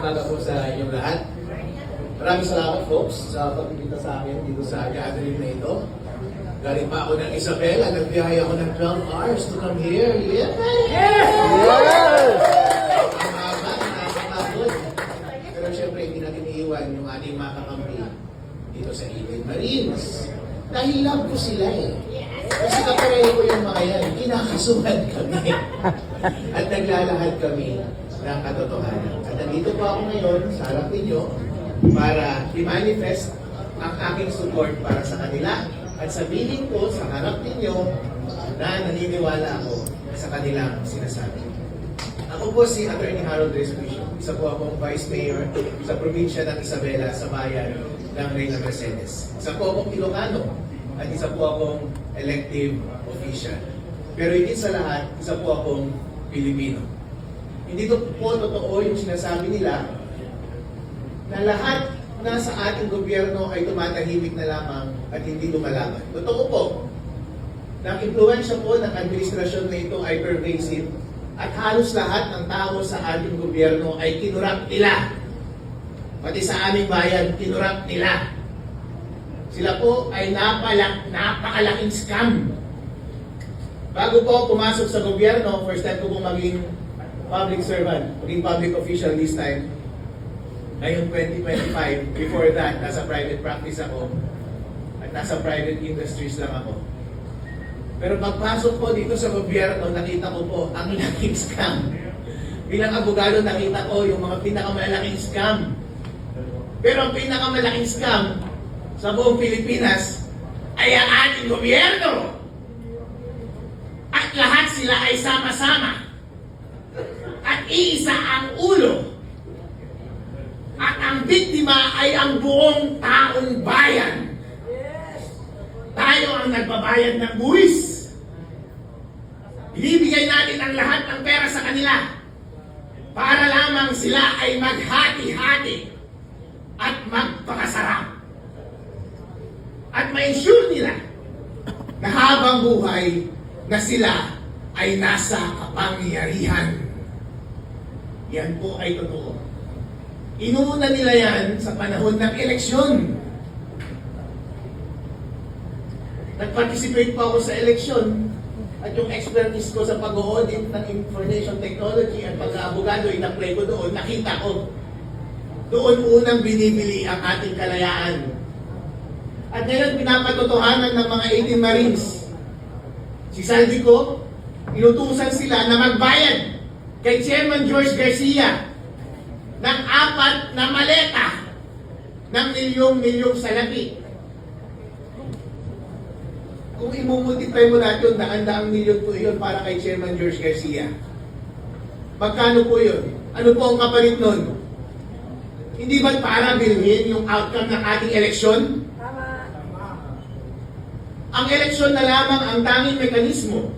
umaga po sa inyong lahat. Maraming salamat folks sa pagkikita sa akin dito sa gathering na ito. Galing pa ako ng Isabela, nagbiyahe ako ng 12 hours to come here. Yeah! Ang haba, nakakapagod. Pero syempre, hindi natin iiwan yung ating mga kakampi dito sa Eden Marines. Dahil love ko sila eh. Kasi kapareho ko yung mga yan, kinakasuhan kami. At naglalahad kami ng katotohanan. At nandito po ako ngayon sa harap ninyo para i-manifest ang aking support para sa kanila at sabihin ko sa harap ninyo na naniniwala ako sa kanilang sinasabi. Ako po si Attorney Harold Respicio. Isa po akong Vice Mayor sa probinsya ng Isabela sa bayan ng Reyna Mercedes. Isa po akong Ilocano at isa po akong elective official. Pero higit sa lahat, isa po akong Pilipino. Hindi po totoo yung sinasabi nila na lahat na sa ating gobyerno ay tumatahimik na lamang at hindi lumalaban. Totoo po, na ang impluwensya po ng administrasyon na ito ay pervasive at halos lahat ng tao sa ating gobyerno ay kinurap nila. Pati sa aming bayan, kinurap nila. Sila po ay napakalaking scam. Bago po pumasok sa gobyerno, first time ko po maging public servant, maging public official this time. Ngayong 2025, before that, nasa private practice ako at nasa private industries lang ako. Pero pagpasok ko dito sa gobyerno, nakita ko po ang laking scam. Bilang abogado, nakita ko yung mga pinakamalaking scam. Pero ang pinakamalaking scam sa buong Pilipinas ay ang ating gobyerno. At lahat sila ay sama-sama. At iisa ang ulo. At ang biktima ay ang buong taong bayan. Tayo ang nagbabayad ng buwis. Ibibigay natin ang lahat ng pera sa kanila para lamang sila ay maghati-hati at magpakasarap. At ma-ensure nila na habang buhay na sila ay nasa kapangyarihan. Yan po ay totoo. Inuuna nila yan sa panahon ng eleksyon. Nag-participate pa ako sa eleksyon at yung expertise ko sa pag-audit ng information technology at pag-aabogado ay na-play ko doon, nakita ko. Doon unang binibili ang ating kalayaan. At ngayon pinapatotohanan ng mga 18 Marines. Si Saldico, inutusan sila na magbayad kay Chairman George Garcia ng 4 na maleta ng milyong-milyong salapi. Kung imumultiply mo natin yun, daang milyon po yun para kay Chairman George Garcia. Magkano po yun? Ano po ang kapalit nun? Hindi ba para bilhin yung outcome ng ating eleksyon? Ang eleksyon na lamang ang tanging mekanismo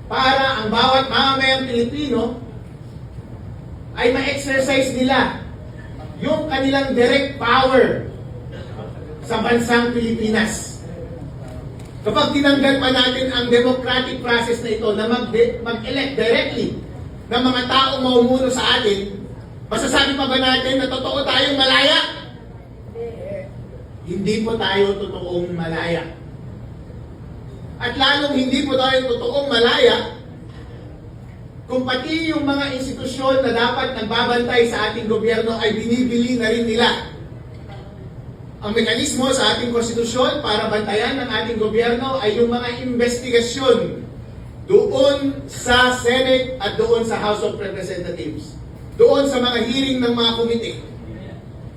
para ang bawat mamamayang Pilipino ay ma-exercise nila yung kanilang direct power sa bansang Pilipinas. Kapag tinanggal pa natin ang democratic process na ito na mag-elect directly ng mga taong mamumuno sa atin, masasabi pa ba natin na totoo tayong malaya? Hindi po tayo totoong malaya. At lalong hindi po tayo totoong malaya kung pati yung mga institusyon na dapat nagbabantay sa ating gobyerno ay binibili na rin nila. Ang mekanismo sa ating konstitusyon para bantayan ng ating gobyerno ay yung mga investigasyon doon sa Senate at doon sa House of Representatives. Doon sa mga hearing ng mga komite.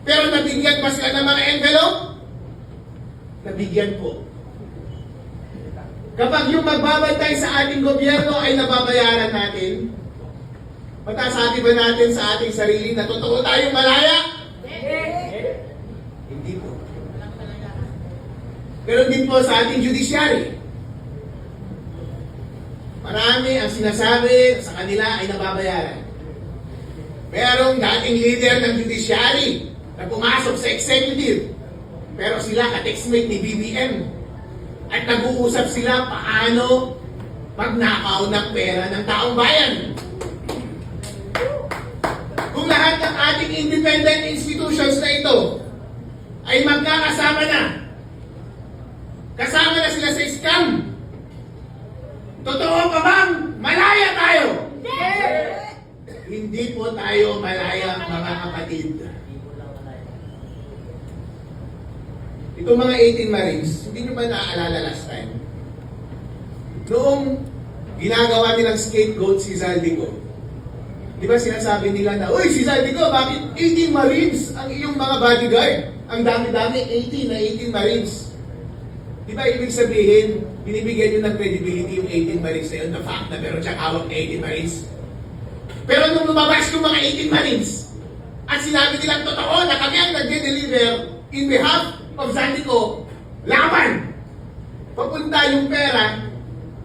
Pero nabigyan pa sila ng mga envelope? Nabigyan po. Kapag yung magbabantay sa ating gobyerno ay nababayaran natin, matasabi ba natin sa ating sarili na totoo tayong malaya? Hindi po. Pero din po sa ating judiciary. Marami ang sinasabi sa kanila ay nababayaran. Merong dating leader ng judiciary na pumasok sa executive. Pero sila ka-textmate ni BBM. At nag-uusap sila paano magnakaw ng pera ng taong bayan. Kung lahat ng ating independent institutions na ito ay magkakasama na. Kasama na sila sa scam. Totoo pa bang malaya tayo? Hindi po tayo malaya, mga kapatid. Itong mga 18 Marines, hindi nyo ba naaalala last time? Noong ginagawa nilang scapegoat si Zaldico, di ba sinasabi nila na, uy, si Zaldico, bakit 18 Marines ang iyong mga bodyguard? Ang dami-dami, 18 na 18 Marines. Di ba ibig sabihin, binibigyan nyo ng credibility yung 18 Marines na yun, the fact na meron siyang hawak na 18 Marines. Pero nung lumabas yung mga 18 Marines, at sinabi nilang totoo na kami ang nag-deliver in behalf of Zaldico, laban! Papunta yung pera,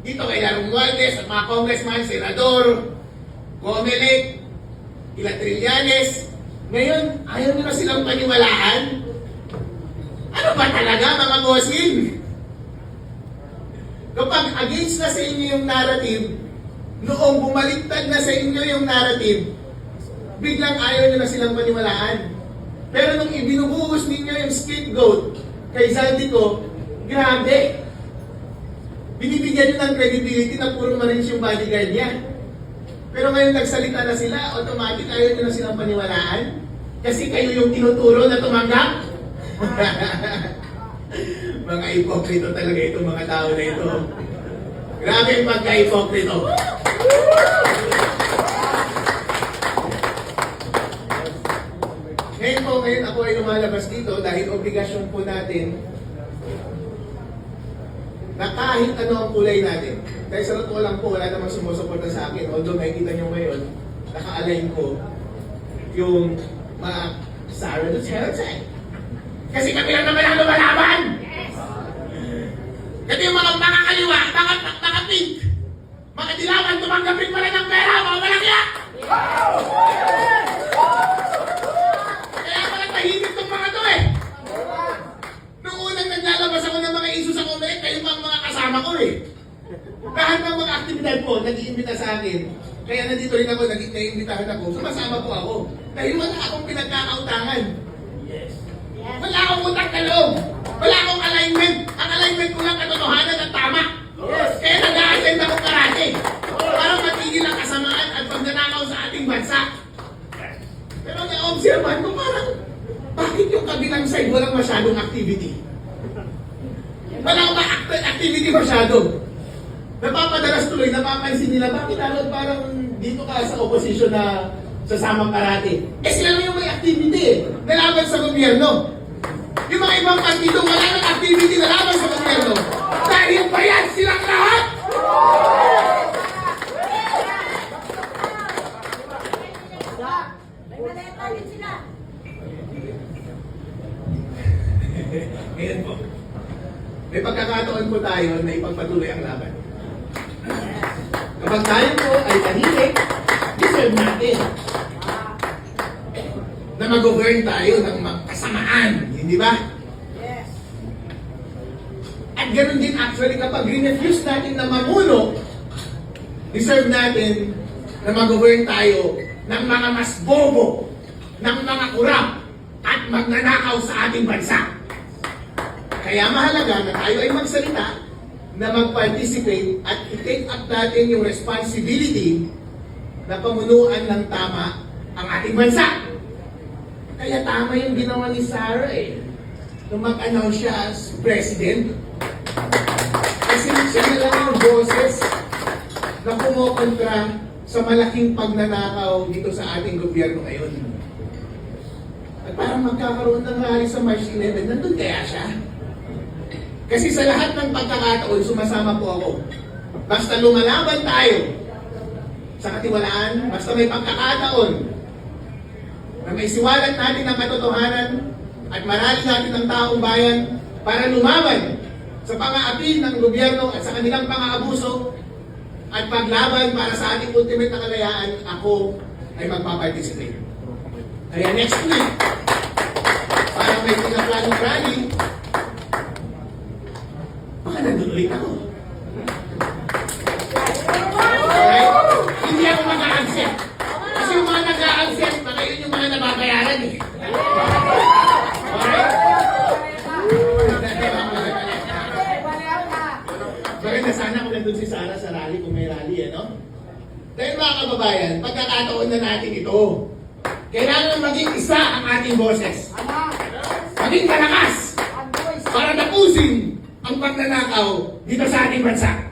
dito kay Larong Romualdez at mga congressman, senador, Comelec, ilang Trillanes. Ngayon, ayaw nyo na silang paniwalaan? Ano ba talaga, mga bossing? Kapag against na sa inyo yung narrative, noong bumaliktad na sa inyo yung narrative, biglang ayaw nyo na silang paniwalaan. Pero nung ibinubuhos ninyo yung scapegoat kay Zaldico, grabe! Binibigyan nyo ng credibility na puro Marines yung bodyguard niya. Pero ngayon nagsalita na sila, automatic ayaw nyo na silang paniwalaan. Kasi kayo yung tinuturo na tumanggap. Mga ipokrito talaga itong mga tao na ito. Grabe yung pagka-ipokrito. Ngayon ako ay lumalabas dito dahil obligasyon po natin na kahit ano ang kulay natin. Dahil sa totoo lang po, wala namang sumusuporta sa akin. Although makikita nyo ngayon, naka-align ko yung mga Sara Duterte. Kasi kami lang naman ang lumalaban! Kasi yung mga kaliwa, mga pink, mga dilawan, tumanggapin pala ng pera, mga malakya! Kaya pala tahimik tong mga to eh! Noong unang naglalabas ako ng mga issue sa Comelec, kayo pa ang mga kasama ko eh! Lahat ng mga aktibidad po, nag-iimbita sa akin. Kaya nandito rin ako, nag-iimbitahan ako, sumasama po ako. Dahil wala akong pinagkakautangan. Wala akong utang na loob. Wala akong alignment. Ang alignment ko lang katotohanan at tama. Kaya nag-a-attend ako karate. Para matigil ang kasamaan at pagnanakaw sa ating bansa. Pero na-observan ko parang, bakit yung kabilang side walang masyadong activity? Walang activity masyado. Napapadalas tuloy, napapansin nila, bakit Arnold parang dito ka sa opposition na sasama karate? Eh sila lang yung may activity eh, nalaban sa gobyerno. Yung mga ibang partido wala ng activity na laban sa gobyerno. Dahil bayad silang lahat! May maleta din sila. Ngayon po, may pagkakataon po tayo na ipagpatuloy ang laban. Kapag tayo po ay tahimik, deserve natin na mag-govern tayo ng kasamaan, hindi ba? Yes. At ganoon din actually kapag refuse natin na mamuno, deserve natin na mag-govern tayo ng mga mas bobo, ng mga kurap, at magnanakaw sa ating bansa. Kaya mahalaga na tayo ay magsalita, na mag-participate at i-take up natin yung responsibility na pamunuan ng tama ang ating bansa. Kaya tama yung ginawa ni Sara eh. Nung mag-announce siya as president. Kasi siya na lang yung boses na kumokontra sa malaking pagnanakaw dito sa ating gobyerno ngayon. At parang magkakaroon ng rally sa March 11, nandun kaya siya? Kasi sa lahat ng pagkakataon, sumasama po ako. Basta lumalaban tayo sa katiwalaan, basta may pagkakataon na may siwalat natin ang katotohanan at marali natin ang taong bayan para lumaban sa pang-aapi ng gobyerno at sa kanilang pang-aabuso at paglaban para sa ating ultimate na kalayaan, ako ay magpaparticipate. Kaya next week, parang may pinaplanong rally, baka nandun ulit ako. Alright? Hindi ako mag-a-accept. Kasi yung mga nag-a-accept, baka yun yung mga kababayan, pagkakataon na natin ito. Kailangan maging isa ang ating boses. Maging malakas para tapusin ang pagnanakaw dito sa ating bansa.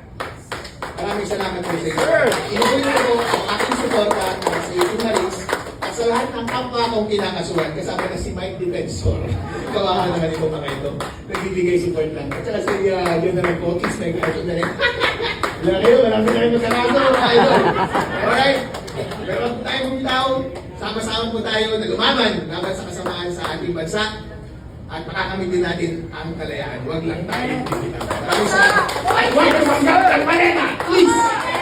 Maraming salamat po sa inyo. Inuwi na po ang aking suporta sa Ito Maris at sa lahat ng kapwa kong kinakasuhan kasama na si Mike Defensor. Kawahan naman ito mga ito. Nagbibigay support lang. At saka si yun na rin po, kiss na yung na rin. Wala kayo, marami na rin magkakaso mga idol. Alright? Pero tayo mong tao, sama-sama po tayo na lumaban laban sa kasamaan sa ating bansa at makakamit din natin ang kalayaan. Huwag lang tayo. Maraming salamat. Ay, huwag na manggap ng malena! Please!